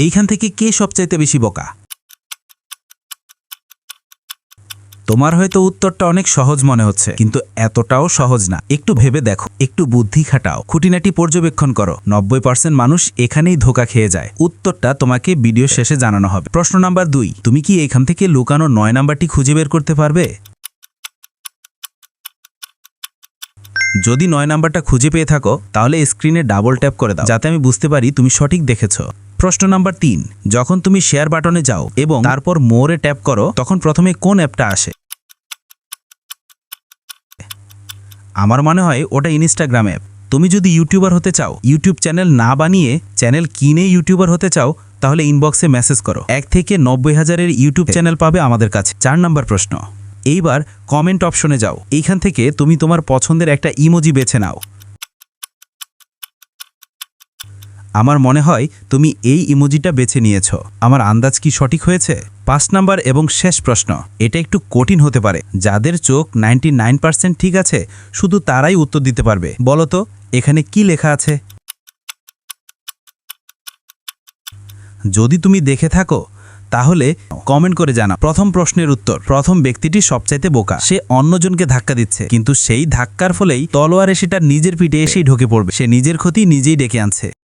এইখান থেকে কে সবচাইতে বেশি বোকা? তোমার হয়তো উত্তরটা অনেক সহজ মনে হচ্ছে, কিন্তু এতটাও সহজ না। একটু ভেবে দেখো, একটু বুদ্ধি খাটাও, খুঁটিনাটি পর্যবেক্ষণ করো। 90% মানুষ এখানেই ধোঁকা খেয়ে যায়। উত্তরটা তোমাকে ভিডিও শেষে জানানো হবে। প্রশ্ন নাম্বার 2, তুমি কি এখান থেকে লুকানো 9 নাম্বারটি খুঁজে বের করতে পারবে? যদি 9 নাম্বারটা খুঁজে পেয়ে থাকো, তাহলে স্ক্রিনে ডাবল ট্যাপ করে দাও, যাতে আমি বুঝতে পারি তুমি সঠিক দেখেছো। প্রশ্ন নাম্বার 3, যখন তুমি শেয়ার বাটনে যাও এবং তারপর মোরে ট্যাপ করো, তখন প্রথমে কোন অ্যাপটা আসে? আমার মনে হয় ওটা ইনস্টাগ্রাম অ্যাপ। তুমি যদি ইউটিউবার হতে চাও, ইউটিউব চ্যানেল না বানিয়ে চ্যানেল কিনে ইউটিউবার হতে চাও, তাহলে ইনবক্সে মেসেজ করো। 1 থেকে 90,000-এর ইউটিউব চ্যানেল পাবে আমাদের কাছে। 4 নাম্বার প্রশ্ন, এইবার কমেন্ট অপশনে যাও। এইখান থেকে তুমি তোমার পছন্দের একটা ইমোজি বেছে নাও। আমার মনে হয় তুমি এই ইমোজিটা বেছে নিয়েছ। আমার আন্দাজ কি সঠিক হয়েছে? 5 নাম্বার এবং শেষ প্রশ্ন, এটা একটু কঠিন হতে পারে। যাদের চোখ 99% ঠিক আছে, শুধু তারাই উত্তর দিতে পারবে। বলো তো, এখানে কি লেখা আছে? যদি তুমি দেখে থাকো, তাহলে কমেন্ট করে জানাও। প্রথম প্রশ্নের উত্তর, প্রথম ব্যক্তিটি সবচাইতে বোকা। সে অন্যজনকে ধাক্কা দিচ্ছে, কিন্তু সেই ধাক্কার ফলেই তলোয়ার এসে তার নিজের পিঠে এসেই ঢুকে পড়বে। সে নিজের ক্ষতি নিজেই ডেকে আনছে।